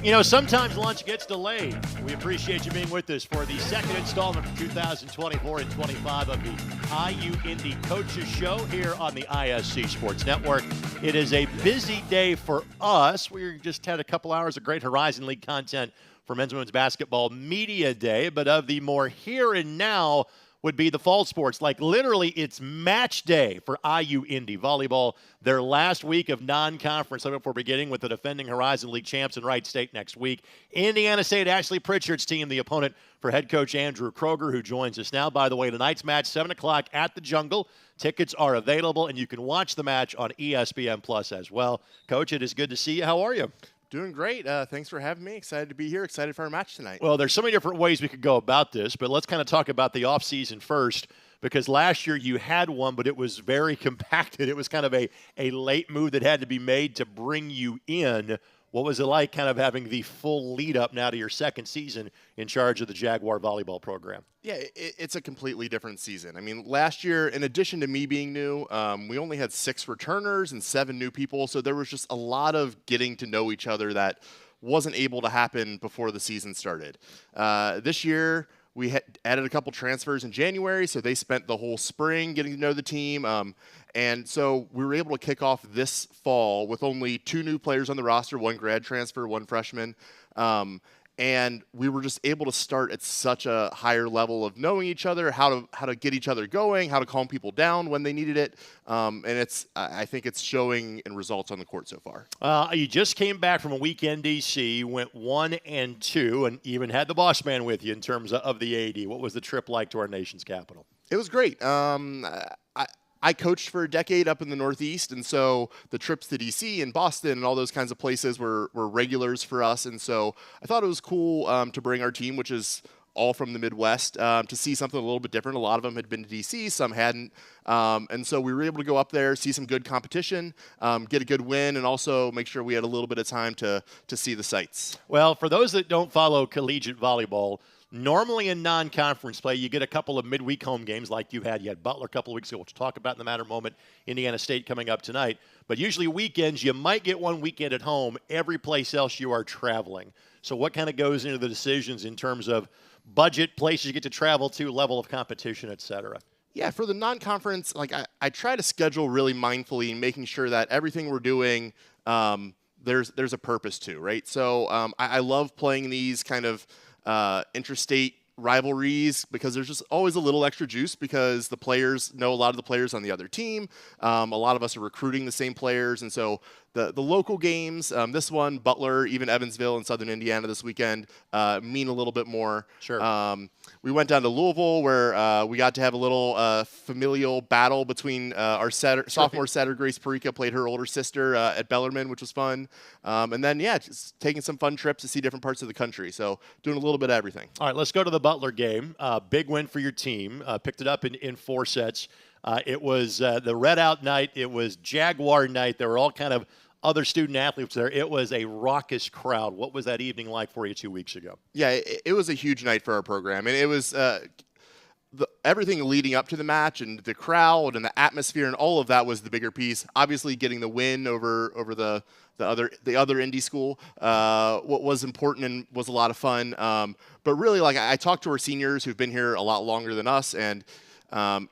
You know, sometimes lunch gets delayed. We appreciate you being with us for the second installment for 2024 and 25 of the IU Indy Coaches Show here on the ISC Sports Network. It is a busy day for us. We just had a couple hours of great Horizon League content for Men's and Women's Basketball Media Day, but of the more here and now would be the fall sports. Like literally it's match day for IU Indy Volleyball, their last week of non-conference before beginning with the defending Horizon League champs in Wright State next week. Indiana State Ashley Pritchard's team, the opponent for head coach Andrew Kroger, who joins us now. By the way, tonight's match, 7 o'clock at the Jungle. Tickets are available, and you can watch the match on ESPN Plus as well. Coach, it is good to see you. How are you? Doing great. Thanks for having me. Excited to be here. Excited for our match tonight. Well, there's so many different ways we could go about this, but let's kind of talk about the offseason first, because last year you had one, but it was very compacted. It was kind of a late move that had to be made to bring you in. What was it like kind of having the full lead up now to your second season in charge of the Jaguar volleyball program? Yeah, it's a completely different season. I mean, last year, in addition to me being new, we only had 6 returners and 7 new people, so there was just a lot of getting to know each other that wasn't able to happen before the season started. This year, we had added a couple transfers in January, so they spent the whole spring getting to know the team. And so we were able to kick off this fall with only 2 new players on the roster, 1 grad transfer, 1 freshman. And we were just able to start at such a higher level of knowing each other, how to get each other going, how to calm people down when they needed it. And I think it's showing in results on the court so far. You just came back from a week in D.C., went 1-2, and even had the boss man with you in terms of the AD. What was the trip like to our nation's capital? It was great. I coached for a decade up in the Northeast, and so the trips to D.C. and Boston and all those kinds of places were regulars for us. And so I thought it was cool to bring our team, which is all from the Midwest, to see something a little bit different. A lot of them had been to D.C., some hadn't. And so we were able to go up there, see some good competition, get a good win, and also make sure we had a little bit of time to see the sights. Well, for those that don't follow collegiate volleyball, normally in non-conference play, you get a couple of midweek home games like you had. You had Butler a couple of weeks ago, which we'll talk about in the matter moment. Indiana State coming up tonight. But usually weekends, you might get one weekend at home. Every place else you are traveling. So what kind of goes into the decisions in terms of budget, places you get to travel to, level of competition, et cetera? Yeah, for the non-conference, like I try to schedule really mindfully, making sure that everything we're doing, there's a purpose to, right? So I love playing these kind of interstate rivalries because there's just always a little extra juice because the players know a lot of the players on the other team. A lot of us are recruiting the same players, and so the local games, this one, Butler, even Evansville and Southern Indiana this weekend, mean a little bit more. Sure. We went down to Louisville where we got to have a little familial battle between our sophomore setter, Grace Perica, played her older sister at Bellarmine, which was fun. And then, yeah, just taking some fun trips to see different parts of the country. So doing a little bit of everything. All right, let's go to the Butler game. Big win for your team. Picked it up in 4 sets. It was the Red Out night. It was Jaguar night. There were all kind of other student athletes there. It was a raucous crowd. What was that evening like for you 2 weeks ago? Yeah, it was a huge night for our program. And it was everything leading up to the match and the crowd and the atmosphere and all of that was the bigger piece. Obviously, getting the win over the other Indy school what was important and was a lot of fun. But really, like I talked to our seniors who've been here a lot longer than us, and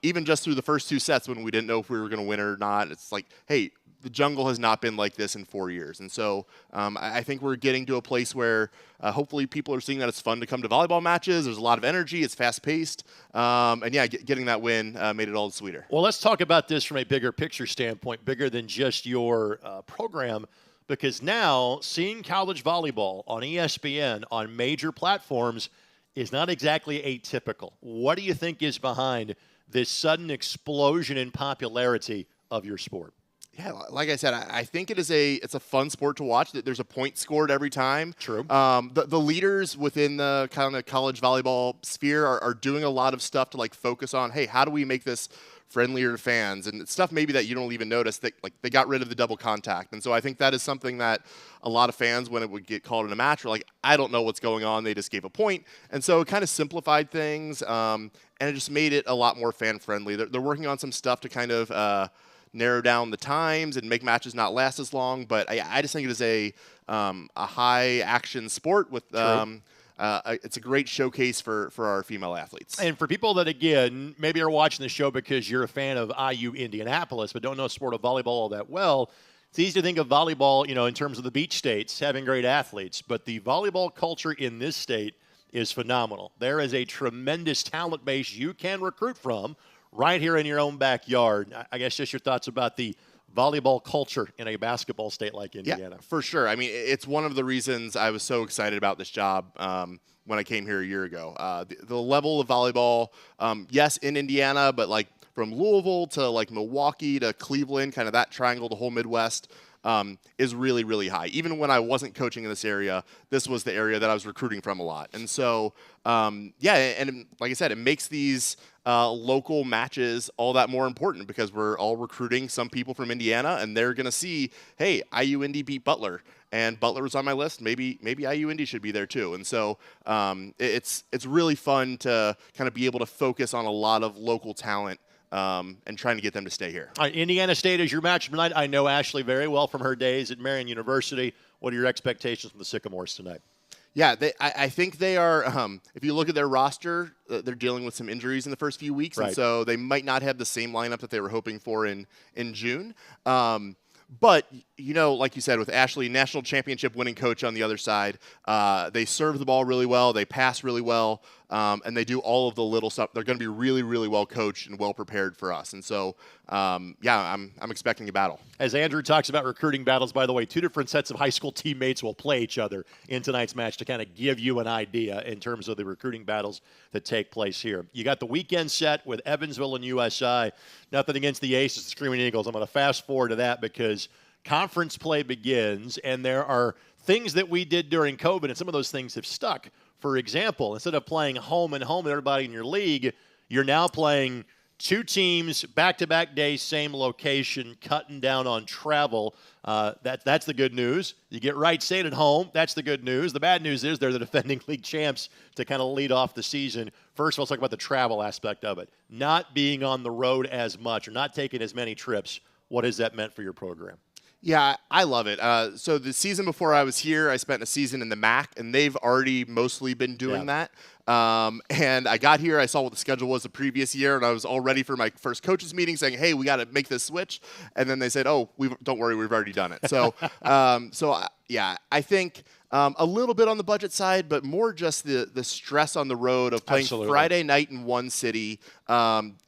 even just through the first 2 sets when we didn't know if we were going to win or not, it's like, hey, the jungle has not been like this in 4 years. And so I think we're getting to a place where hopefully people are seeing that it's fun to come to volleyball matches. There's a lot of energy. It's fast-paced. And, yeah, getting that win made it all the sweeter. Well, let's talk about this from a bigger picture standpoint, bigger than just your program, because now seeing college volleyball on ESPN on major platforms is not exactly atypical. What do you think is behind this sudden explosion in popularity of your sport? Yeah, like I said, I think it's a fun sport to watch. There's a point scored every time. True. The leaders within the kind of college volleyball sphere are doing a lot of stuff to like focus on, hey, how do we make this friendlier to fans and stuff maybe that you don't even notice. That like they got rid of the double contact, and so I think that is something that a lot of fans, when it would get called in a match, were like, I don't know what's going on. They just gave a point, and so it kind of simplified things, and it just made it a lot more fan friendly. They're working on some stuff to kind of narrow down the times and make matches not last as long. But I just think it is a high action sport with. It's a great showcase for our female athletes. And for people that, again, maybe are watching the show because you're a fan of IU Indianapolis, but don't know the sport of volleyball all that well, it's easy to think of volleyball, in terms of the beach states having great athletes. But the volleyball culture in this state is phenomenal. There is a tremendous talent base you can recruit from right here in your own backyard. I guess just your thoughts about the volleyball culture in a basketball state like Indiana. Yeah, for sure. I mean, it's one of the reasons I was so excited about this job when I came here a year ago. The level of volleyball, yes, in Indiana, but like from Louisville to like Milwaukee to Cleveland, kind of that triangle, the whole Midwest, is really, really high. Even when I wasn't coaching in this area, this was the area that I was recruiting from a lot. And so, and like I said, it makes these local matches all that more important because we're all recruiting some people from Indiana, and they're going to see, hey, IU Indy beat Butler, and Butler was on my list. Maybe IU Indy should be there too. And so it's really fun to kind of be able to focus on a lot of local talent and trying to get them to stay here. All right, Indiana State is your match tonight. I know Ashley very well from her days at Marian University. What are your expectations from the Sycamores tonight? Yeah, I think they are, if you look at their roster, they're dealing with some injuries in the first few weeks, right. And so they might not have the same lineup that they were hoping for in June. But, like you said, with Ashley, national championship winning coach on the other side, they serve the ball really well, they pass really well, and they do all of the little stuff. They're going to be really, really well coached and well prepared for us. And so, I'm expecting a battle. As Andrew talks about recruiting battles, by the way, two different sets of high school teammates will play each other in tonight's match to kind of give you an idea in terms of the recruiting battles that take place here. You got the weekend set with Evansville and USI. Nothing against the Aces, the Screaming Eagles. I'm going to fast forward to that because conference play begins, and there are things that we did during COVID, and some of those things have stuck. For example, instead of playing home and home with everybody in your league, you're now playing two teams, back-to-back days, same location, cutting down on travel. That's the good news. You get Wright State at home. That's the good news. The bad news is they're the defending league champs to kind of lead off the season. First of all, let's talk about the travel aspect of it. Not being on the road as much or not taking as many trips, what has that meant for your program? Yeah, I love it. So the season before I was here, I spent a season in the MAC, and they've already mostly been doing that. And I got here, I saw what the schedule was the previous year, and I was all ready for my first coaches meeting saying, hey, we got to make this switch. And then they said, oh, don't worry, we've already done it. So, I think a little bit on the budget side, but more just the stress on the road of playing Absolutely. Friday night in one city,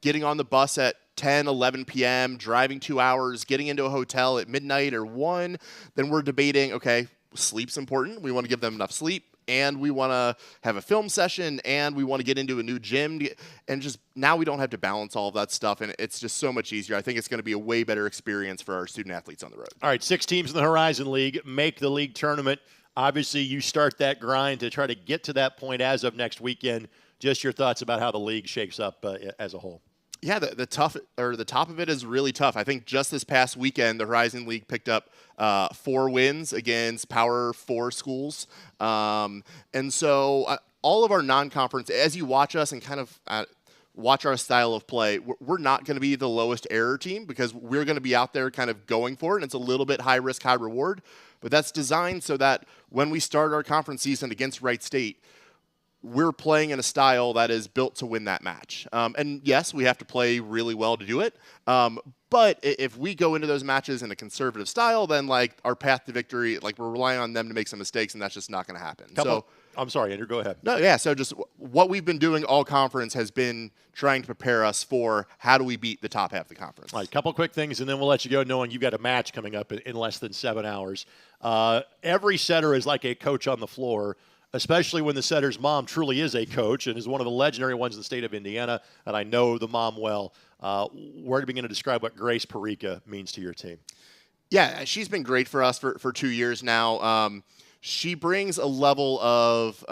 getting on the bus at 10, 11 p.m., driving 2 hours, getting into a hotel at midnight or 1. Then we're debating, okay, sleep's important. We want to give them enough sleep, and we want to have a film session, and we want to get into a new gym. And just now we don't have to balance all of that stuff, and it's just so much easier. I think it's going to be a way better experience for our student athletes on the road. All right, 6 teams in the Horizon League make the league tournament. Obviously, you start that grind to try to get to that point as of next weekend. Just your thoughts about how the league shapes up as a whole. Yeah, the top of it is really tough. I think just this past weekend, the Horizon League picked up 4 wins against Power 4 schools. And so all of our non-conference, as you watch us and kind of watch our style of play, we're not going to be the lowest error team because we're going to be out there kind of going for it, and it's a little bit high risk, high reward. But that's designed so that when we start our conference season against Wright State, we're playing in a style that is built to win that match. And yes, we have to play really well to do it. But if we go into those matches in a conservative style, then like our path to victory, like we're relying on them to make some mistakes, and that's just not going to happen. I'm sorry, Andrew, go ahead. No, yeah. So just what we've been doing all conference has been trying to prepare us for how do we beat the top half of the conference. All right, couple quick things, and then we'll let you go knowing you've got a match coming up in less than 7 hours. Every setter is like a coach on the floor, especially when the setter's mom truly is a coach and is one of the legendary ones in the state of Indiana, and I know the mom well. Where to begin to describe what Grace Perica means to your team? Yeah, she's been great for us for 2 years now. She brings a level of,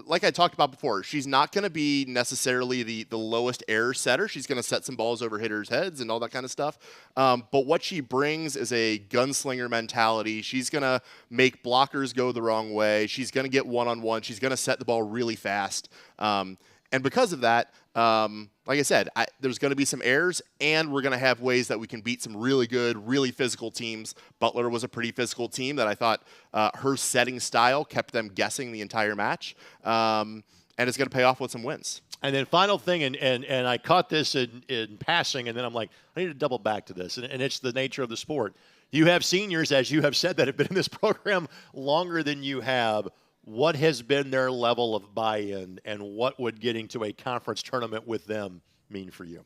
like I talked about before, she's not going to be necessarily the lowest error setter. She's going to set some balls over hitters' heads and all that kind of stuff. But what she brings is a gunslinger mentality. She's going to make blockers go the wrong way. She's going to get one-on-one. She's going to set the ball really fast. And because of that, like I said, there's going to be some errors, and we're going to have ways that we can beat some really good, really physical teams. Butler was a pretty physical team that I thought her setting style kept them guessing the entire match, and it's going to pay off with some wins. And then final thing, and I caught this in passing, and then I'm like, I need to double back to this, and it's the nature of the sport. You have seniors, as you have said, that have been in this program longer than you have. What has been their level of buy-in, and what would getting to a conference tournament with them mean for you?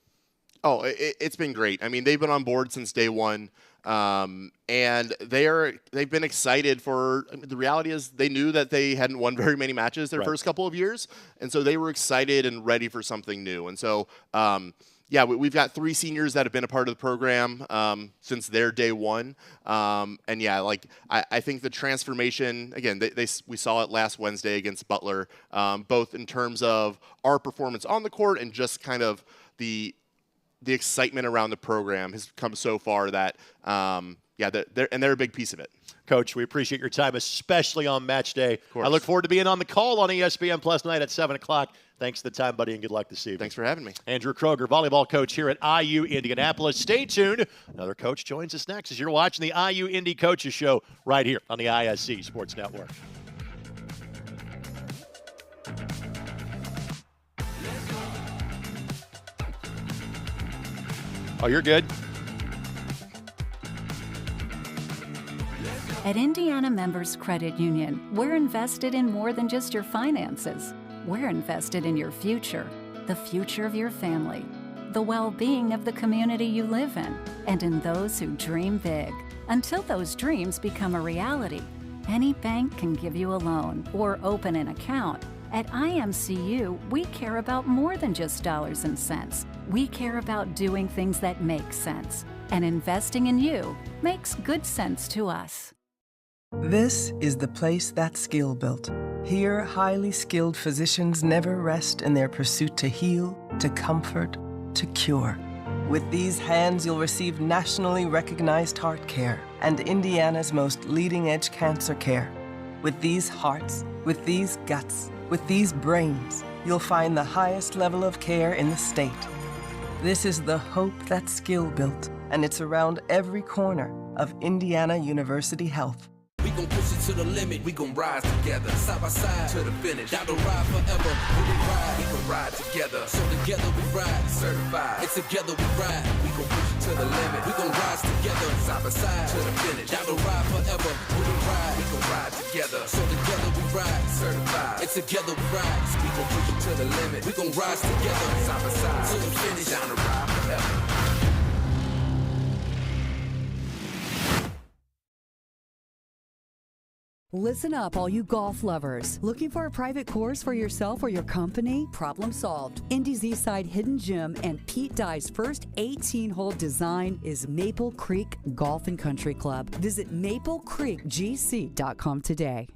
Oh, it's been great. I mean, they've been on board since day one, and they've been excited for. I mean, the reality is they knew that they hadn't won very many matches their first couple of years, and so they were excited and ready for something new. And so, yeah, we've got 3 seniors that have been a part of the program since their day one. And yeah, like I think the transformation, again, we saw it last Wednesday against Butler, both in terms of our performance on the court and just kind of the excitement around the program has come so far that, yeah, they're a big piece of it. Coach, we appreciate your time, especially on match day. I look forward to being on the call on ESPN Plus tonight at 7 o'clock. Thanks for the time, buddy, and good luck this evening. Thanks for having me. Andrew Kroger, volleyball coach here at IU Indianapolis. Stay tuned. Another coach joins us next as you're watching the IU Indy Coaches Show right here on the ISC Sports Network. Oh, you're good. At Indiana Members Credit Union, we're invested in more than just your finances. We're invested in your future, the future of your family, the well-being of the community you live in, and in those who dream big. Until those dreams become a reality, any bank can give you a loan or open an account. At IMCU, we care about more than just dollars and cents. We care about doing things that make sense. And investing in you makes good sense to us. This is the place that's skill built. Here, highly skilled physicians never rest in their pursuit to heal, to comfort, to cure. With these hands, you'll receive nationally recognized heart care and Indiana's most leading-edge cancer care. With these hearts, with these guts, with these brains, you'll find the highest level of care in the state. This is the hope that's skill built, and it's around every corner of Indiana University Health. We gon' push it to the limit, we gon' rise together, side by side to the finish. Down the ride forever, when we ride, we gon' ride together. So together we ride, certified. It's together we ride, we gon' push it to the limit. We gon' rise together, side by side to the finish. Down the ride forever, when we ride, we gon' ride together. So together we ride, certified. It's together we ride, so we gon' push it to the limit. We gon' rise together, side by side to the finish. Down the ride forever. Listen up, all you golf lovers. Looking for a private course for yourself or your company? Problem solved. Indy's Eastside Hidden Gem and Pete Dye's first 18-hole design is Maple Creek Golf and Country Club. Visit maplecreekgc.com today.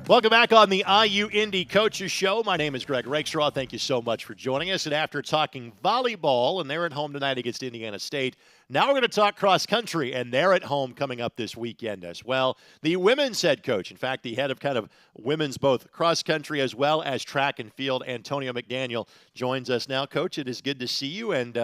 Welcome back on the IU Indy Coaches Show. My name is Greg Rakestraw. Thank you so much for joining us. And after talking volleyball, and they're at home tonight against Indiana State, now we're going to talk cross country, and they're at home coming up this weekend as well. The women's head coach, in fact, the head of kind of women's both cross country as well as track and field, Antonio McDaniel, joins us now. Coach, it is good to see you, and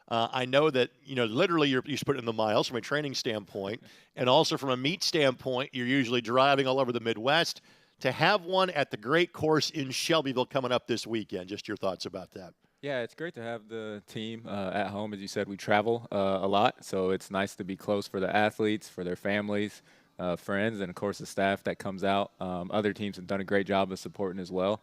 I know that, literally you're put in the miles from a training standpoint, and also from a meet standpoint, you're usually driving all over the Midwest. To have one at the great course in Shelbyville coming up this weekend, just your thoughts about that. Yeah, it's great to have the team at home. As you said, we travel a lot, so it's nice to be close for the athletes, for their families, friends, and, of course, the staff that comes out. Other teams have done a great job of supporting as well.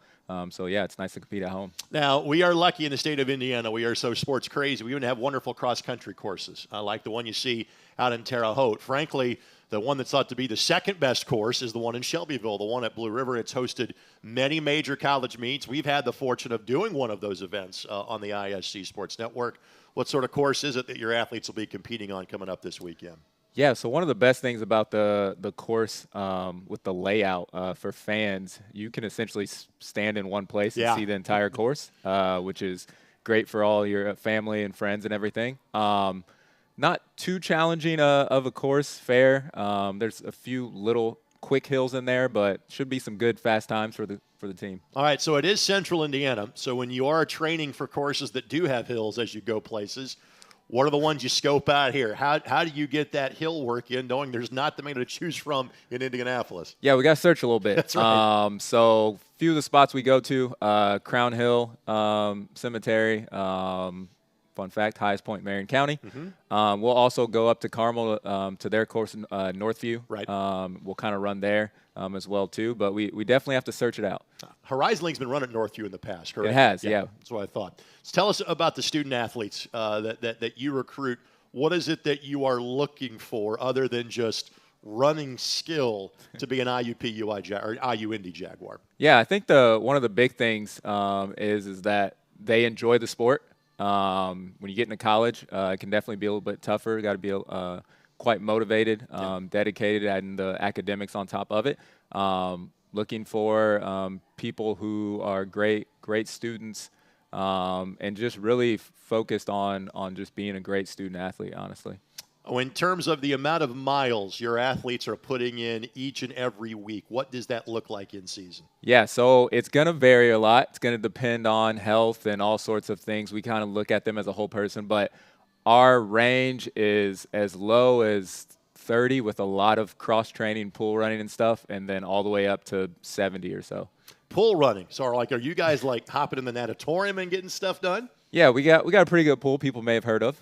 So, yeah, it's nice to compete at home. Now, we are lucky in the state of Indiana. We are so sports crazy. We even have wonderful cross-country courses, like the one you see out in Terre Haute. Frankly, the one that's thought to be the second best course is the one in Shelbyville, the one at Blue River. It's hosted many major college meets. We've had the fortune of doing one of those events on the ISC Sports Network. What sort of course is it that your athletes will be competing on coming up this weekend? Yeah, so one of the best things about the course with the layout for fans, you can essentially stand in one place and Yeah. see the entire course, which is great for all your family and friends and everything. Not too challenging of a course, fair. There's a few little quick hills in there, but should be some good fast times for the team. All right, so it is Central Indiana. So when you are training for courses that do have hills as you go places, what are the ones you scope out here? How do you get that hill work in, knowing there's not that many to choose from in Indianapolis? Yeah, we got to search a little bit. That's right. So a few of the spots we go to, Crown Hill Cemetery, fun fact, highest point in Marion County. We'll also go up to Carmel to their course in Northview. Right. We'll kind of run there as well, too. But we definitely have to search it out. Horizon League's been run at Northview in the past, correct? It has, yeah. That's what I thought. So tell us about the student athletes that you recruit. What is it that you are looking for other than just running skill to be an IUPUI or IU Indy Jaguar? Yeah, I think one of the big things is that they enjoy the sport. When you get into college, it can definitely be a little bit tougher. Got to be quite motivated, dedicated, adding the academics on top of it. Looking for people who are great students, and just really focused on just being a great student athlete, honestly. Oh, in terms of the amount of miles your athletes are putting in each and every week, what does that look like in season? Yeah, so it's going to vary a lot. It's going to depend on health and all sorts of things. We kind of look at them as a whole person, but our range is as low as 30 with a lot of cross-training, pool running and stuff, and then all the way up to 70 or so. Pool running. So are you guys like hopping in the natatorium and getting stuff done? Yeah, we got a pretty good pool people may have heard of.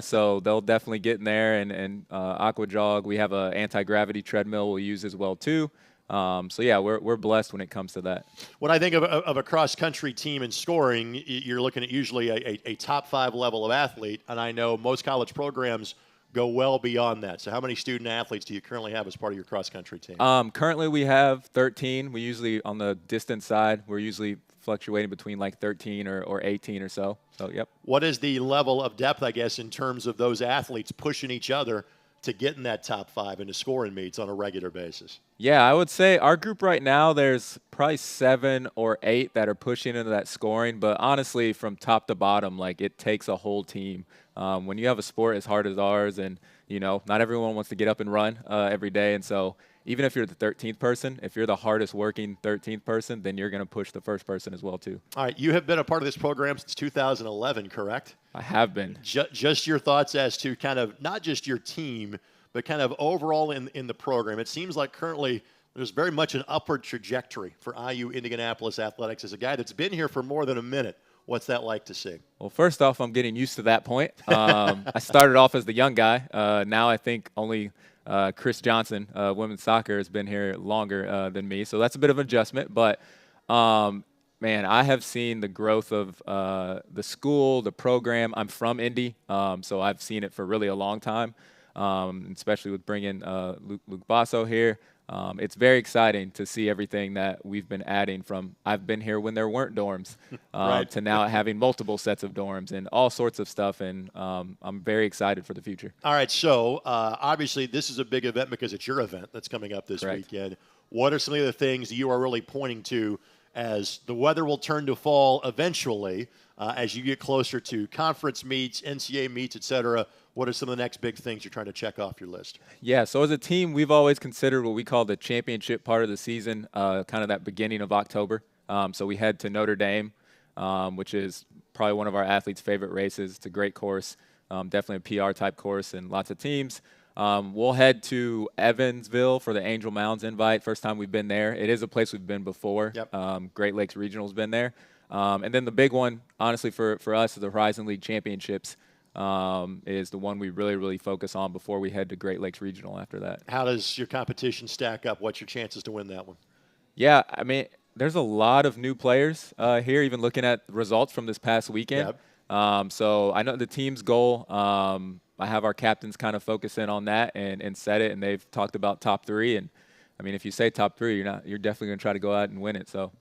So they'll definitely get in there and aqua jog. We have an anti-gravity treadmill we'll use as well too. So yeah, we're blessed when it comes to that. When I think of a cross-country team in scoring, you're looking at usually a top 5 level of athlete, and I know most college programs go well beyond that. So how many student athletes do you currently have as part of your cross-country team? Currently we have 13. We usually, on the distance side, we're usually fluctuating between like 13 or 18 or so. So, yep. What is the level of depth, I guess, in terms of those athletes pushing each other to get in that top 5 and to score in meets on a regular basis? Yeah, I would say our group right now, there's probably 7 or 8 that are pushing into that scoring. But honestly, from top to bottom, like it takes a whole team. When you have a sport as hard as ours, and not everyone wants to get up and run every day, and so even if you're the 13th person, if you're the hardest working 13th person, then you're going to push the first person as well too. All right, you have been a part of this program since 2011, correct? I have been. Just your thoughts as to kind of not just your team, but kind of overall in the program. It seems like currently there's very much an upward trajectory for IU Indianapolis Athletics. As a guy that's been here for more than a minute, what's that like to see? Well, first off, I'm getting used to that point. I started off as the young guy. Now I think only Chris Johnson, women's soccer, has been here longer than me. So that's a bit of an adjustment. But, man, I have seen the growth of the school, the program. I'm from Indy, so I've seen it for really a long time, especially with bringing Luke Basso here. It's very exciting to see everything that we've been adding from I've been here when there weren't dorms Right. to now having multiple sets of dorms and all sorts of stuff. And I'm very excited for the future. All right, so obviously this is a big event because it's your event that's coming up this Correct. weekend. What are some of the things you are really pointing to as the weather will turn to fall eventually as you get closer to conference meets, NCAA meets, et cetera? What are some of the next big things you're trying to check off your list? Yeah, so as a team, we've always considered what we call the championship part of the season, kind of that beginning of October. So we head to Notre Dame, which is probably one of our athletes' favorite races. It's a great course, definitely a PR-type course and lots of teams. We'll head to Evansville for the Angel Mounds invite. First time we've been there. It is a place we've been before. Yep. Great Lakes Regional's been there. And then the big one, honestly, for us is the Horizon League Championships. Is the one we really focus on before we head to Great Lakes Regional after that. How does your competition stack up? What's your chances to win that one? Yeah, I mean, there's a lot of new players here, even looking at the results from this past weekend. Yep. So I know the team's goal. I have our captains kind of focus in on that and set it, and they've talked about top 3. And, I mean, if you say top 3, you're definitely going to try to go out and win it. So.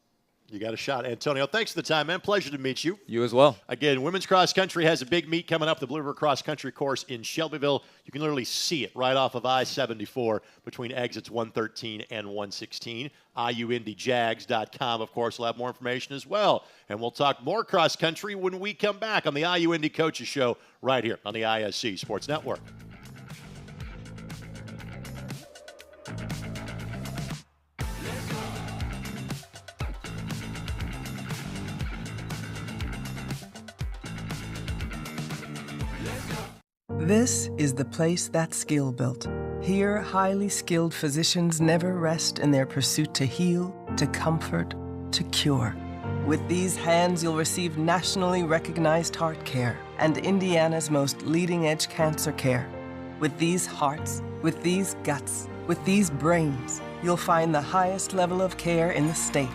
You got a shot. Antonio, thanks for the time, man. Pleasure to meet you. You as well. Again, women's cross country has a big meet coming up, the Blue River Cross Country Course in Shelbyville. You can literally see it right off of I-74 between exits 113 and 116. IUIndyJags.com, of course, will have more information as well. And we'll talk more cross country when we come back on the IU Indy Coaches Show right here on the ISC Sports Network. This is the place that's skill built. Here, highly skilled physicians never rest in their pursuit to heal, to comfort, to cure. With these hands, you'll receive nationally recognized heart care and Indiana's most leading-edge cancer care. With these hearts, with these guts, with these brains, you'll find the highest level of care in the state.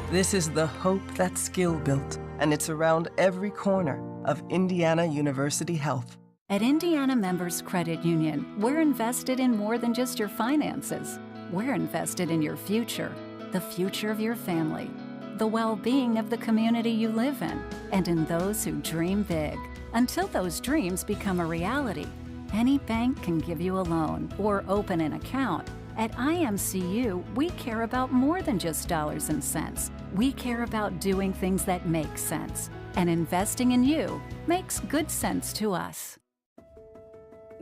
This is the hope that's skill built, and it's around every corner of Indiana University Health. At Indiana Members Credit Union, we're invested in more than just your finances. We're invested in your future, the future of your family, the well-being of the community you live in, and in those who dream big. Until those dreams become a reality, any bank can give you a loan or open an account. At IMCU, we care about more than just dollars and cents. We care about doing things that make sense. And investing in you makes good sense to us.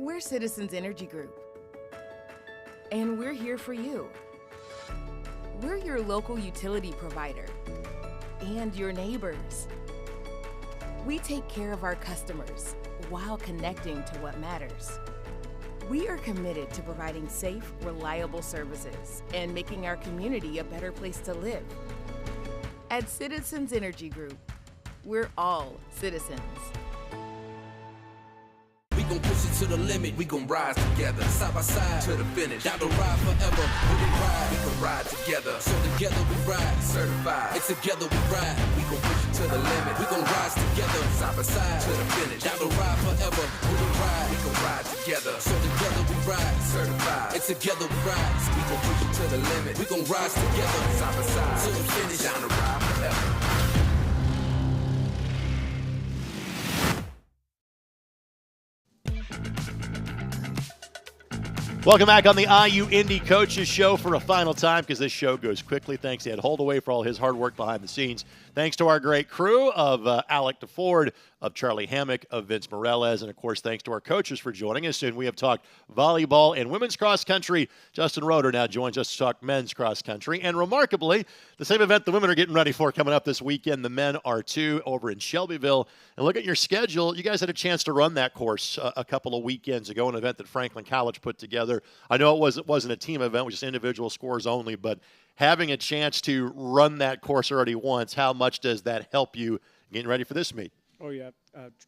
We're Citizens Energy Group, and we're here for you. We're your local utility provider and your neighbors. We take care of our customers while connecting to what matters. We are committed to providing safe, reliable services and making our community a better place to live. At Citizens Energy Group, we're all citizens. We gon' push it to the limit, we gon' rise together, side by side to the finish. Down the ride forever, when we can ride together. So together we ride, certified. And together we ride, we gon' push it to the limit. We gon' rise together, side by side to the finish. Down the ride forever, when we can ride together. So together we ride, certified. And together we ride, we gon' push it to the limit. We gon' rise together, side by side to the finish. Down the ride forever. Welcome back on the IU Indy Coaches Show for a final time, because this show goes quickly. Thanks to Ed Holdaway for all his hard work behind the scenes. Thanks to our great crew of Alec DeFord, of Charlie Hammock, of Vince Morales, and, of course, thanks to our coaches for joining us. And we have talked volleyball and women's cross country. Justin Roeder now joins us to talk men's cross country. And remarkably, the same event the women are getting ready for coming up this weekend, the men are too, over in Shelbyville. And look at your schedule. You guys had a chance to run that course a couple of weekends ago, an event that Franklin College put together. I know it wasn't a team event, it was just individual scores only, but having a chance to run that course already once, how much does that help you getting ready for this meet? Oh, yeah.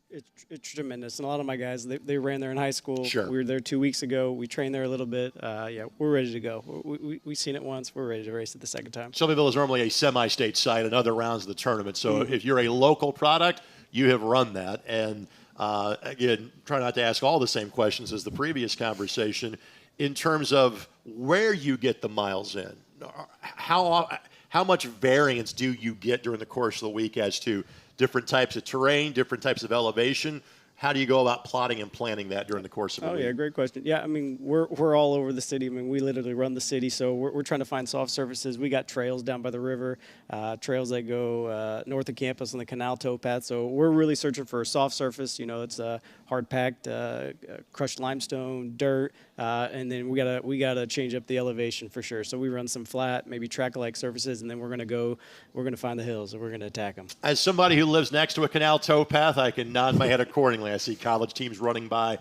It's tremendous. And a lot of my guys, they ran there in high school. Sure. We were there 2 weeks ago. We trained there a little bit. Yeah, we're ready to go. We've seen it once. We're ready to race it the second time. Shelbyville is normally a semi-state site in other rounds of the tournament. So if you're a local product, you have run that. And, again, try not to ask all the same questions as the previous conversation in terms of where you get the miles in. How much variance do you get during the course of the week as to different types of terrain, different types of elevation? How do you go about plotting and planning that during the course of a week? Oh, yeah, great question. Yeah, I mean, we're all over the city. I mean, we literally run the city, so we're trying to find soft surfaces. We got trails down by the river, trails that go north of campus on the canal towpath. So we're really searching for a soft surface. You know, it's hard-packed, crushed limestone, dirt, and then we gotta change up the elevation for sure. So we run some flat, maybe track-like surfaces, and then we're gonna find the hills and we're gonna attack them. As somebody who lives next to a canal towpath, I can nod my head accordingly. I see college teams running by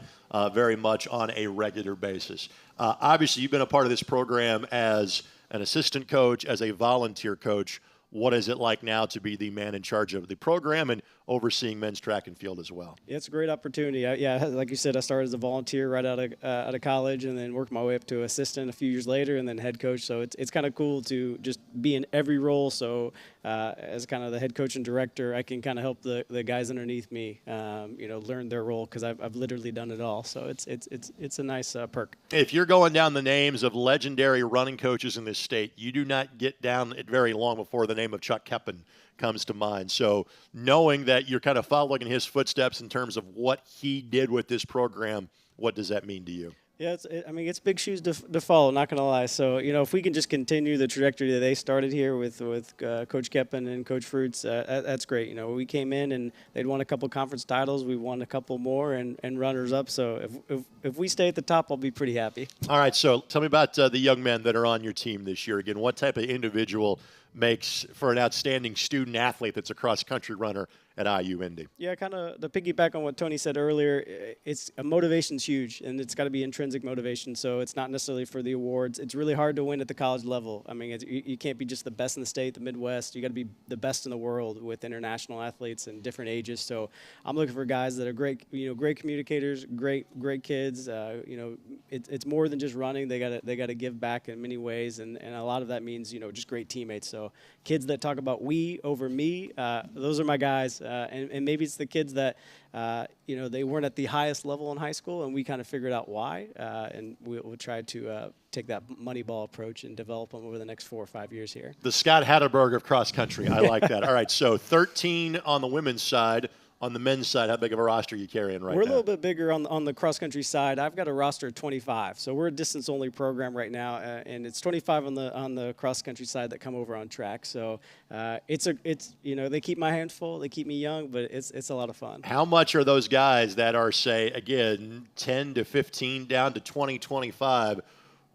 very much on a regular basis. Obviously, you've been a part of this program as an assistant coach, as a volunteer coach. What is it like now to be the man in charge of the program? And overseeing men's track and field as well. It's a great opportunity. Like you said, I started as a volunteer right out of college, and then worked my way up to assistant a few years later, and then head coach. So it's kind of cool to just be in every role. So as kind of the head coach and director, I can kind of help the guys underneath me, learn their role, because I've literally done it all. So it's a nice perk. If you're going down the names of legendary running coaches in this state, you do not get down it very long before the name of Chuck Keppen comes to mind. So knowing that you're kind of following in his footsteps in terms of what he did with this program, what does that mean to you? Yeah, it's big shoes to follow, not going to lie. So, if we can just continue the trajectory that they started here with Coach Keppen and Coach Fruits, that's great. We came in and they'd won a couple conference titles. We won a couple more and runners up. So if we stay at the top, I'll be pretty happy. All right, so tell me about the young men that are on your team this year. Again, what type of individual makes for an outstanding student athlete that's a cross-country runner at IU Indy? Yeah, kind of to piggyback on what Tony said earlier, motivation's huge, and it's got to be intrinsic motivation. So it's not necessarily for the awards. It's really hard to win at the college level. I mean, you can't be just the best in the state, the Midwest. You got to be the best in the world with international athletes and different ages. So I'm looking for guys that are great, great communicators, great kids. It's more than just running. They got to give back in many ways, and a lot of that means just great teammates. So kids that talk about we over me, those are my guys. And maybe it's the kids that, they weren't at the highest level in high school, and we kind of figured out why. And we'll try to take that money ball approach and develop them over the next 4 or 5 years here. The Scott Hatterberg of cross country. I like that. All right, so 13 on the women's side. On the men's side, how big of a roster are you carrying right now? We're a little bit bigger on the cross-country side. I've got a roster of 25, so we're a distance-only program right now, and it's 25 on the cross-country side that come over on track. So it's they keep my hands full, they keep me young, but it's a lot of fun. How much are those guys that are, say, again, 10 to 15 down to 20, 25?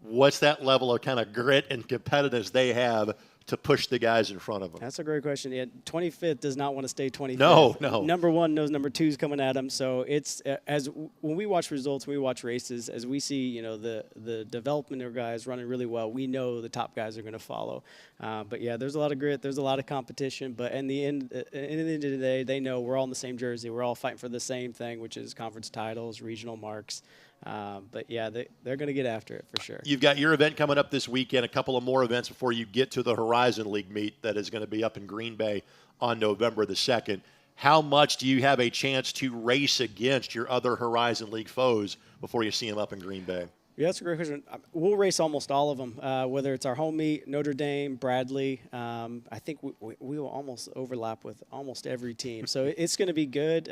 What's that level of kind of grit and competitiveness they have to push the guys in front of them? That's a great question. Yeah, 25th does not want to stay 25th. No. Number one knows number two is coming at them. So it's when we watch results, when we watch races, as we see, the development of guys running really well, we know the top guys are going to follow. But yeah, there's a lot of grit, there's a lot of competition. But in the end of the day, they know we're all in the same jersey. We're all fighting for the same thing, which is conference titles, regional marks. But yeah, they're going to get after it for sure. You've got your event coming up this weekend, a couple of more events before you get to the Horizon League meet that is going to be up in Green Bay on November the 2nd. How much do you have a chance to race against your other Horizon League foes before you see them up in Green Bay? Yeah, that's a great question. We'll race almost all of them, whether it's our home meet, Notre Dame, Bradley. I think we will almost overlap with almost every team. So it's going to be good.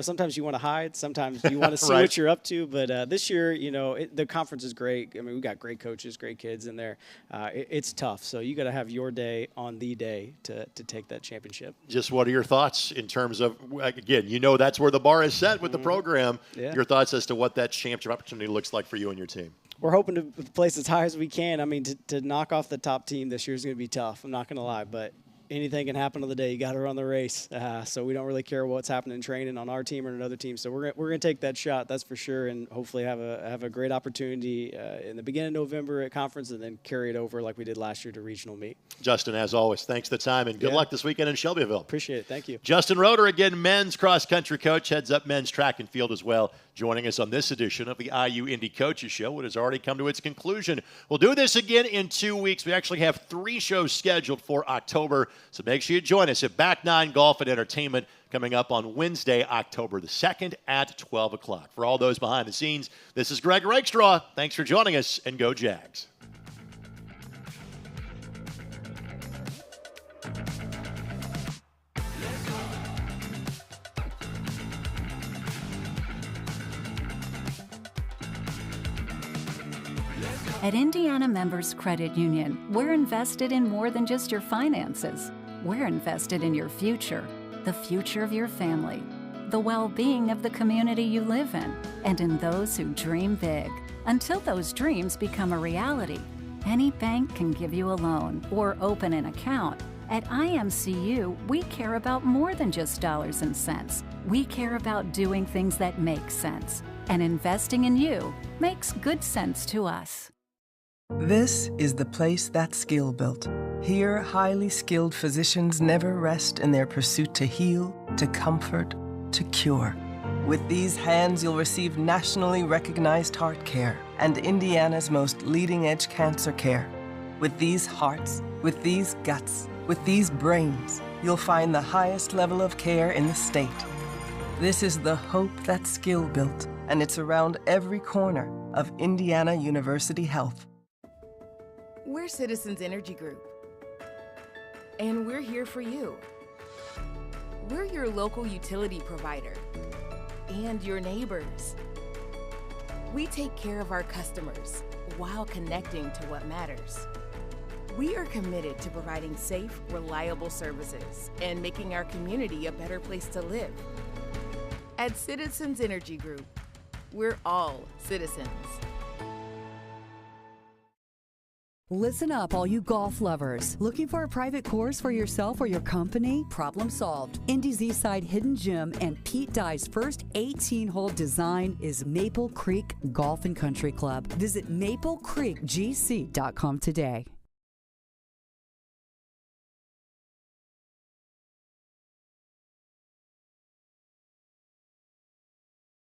Sometimes you want to hide. Sometimes you want to see right. what you're up to. But this year, the conference is great. I mean, we've got great coaches, great kids in there. It's tough. So you got to have your day on the day to take that championship. Just what are your thoughts in terms of, again, that's where the bar is set with the program. Yeah. Your thoughts as to what that championship opportunity looks like for you and your team? We're hoping to place as high as we can. I mean, to knock off the top team this year is going to be tough. I'm not going to lie, but anything can happen on the day. You got to run the race. So we don't really care what's happening in training on our team or another team. So we're going to take that shot, that's for sure, and hopefully have a great opportunity in the beginning of November at conference, and then carry it over like we did last year to regional meet. Justin, as always, thanks for the time, and good luck this weekend in Shelbyville. Appreciate it. Thank you. Justin Roeder, again, men's cross-country coach, heads up men's track and field as well, joining us on this edition of the IU Indy Coaches Show. It has already come to its conclusion. We'll do this again in 2 weeks. We actually have 3 shows scheduled for October, so make sure you join us at Back 9 Golf and Entertainment coming up on Wednesday, October the 2nd at 12 o'clock. For all those behind the scenes, this is Greg Rakestraw. Thanks for joining us, and go Jags. At Indiana Members Credit Union, we're invested in more than just your finances. We're invested in your future, the future of your family, the well-being of the community you live in, and in those who dream big. Until those dreams become a reality, any bank can give you a loan or open an account. At IMCU, we care about more than just dollars and cents. We care about doing things that make sense. And investing in you makes good sense to us. This is the place that's skill built. Here, highly skilled physicians never rest in their pursuit to heal, to comfort, to cure. With these hands, you'll receive nationally recognized heart care and Indiana's most leading-edge cancer care. With these hearts, with these guts, with these brains, you'll find the highest level of care in the state. This is the hope that's skill built, and it's around every corner of Indiana University Health. We're Citizens Energy Group, and we're here for you. We're your local utility provider and your neighbors. We take care of our customers while connecting to what matters. We are committed to providing safe, reliable services and making our community a better place to live. At Citizens Energy Group, we're all citizens. Listen up, all you golf lovers. Looking for a private course for yourself or your company? Problem solved. Indy's Eastside Hidden Gym and Pete Dye's first 18-hole design is Maple Creek Golf and Country Club. Visit maplecreekgc.com today.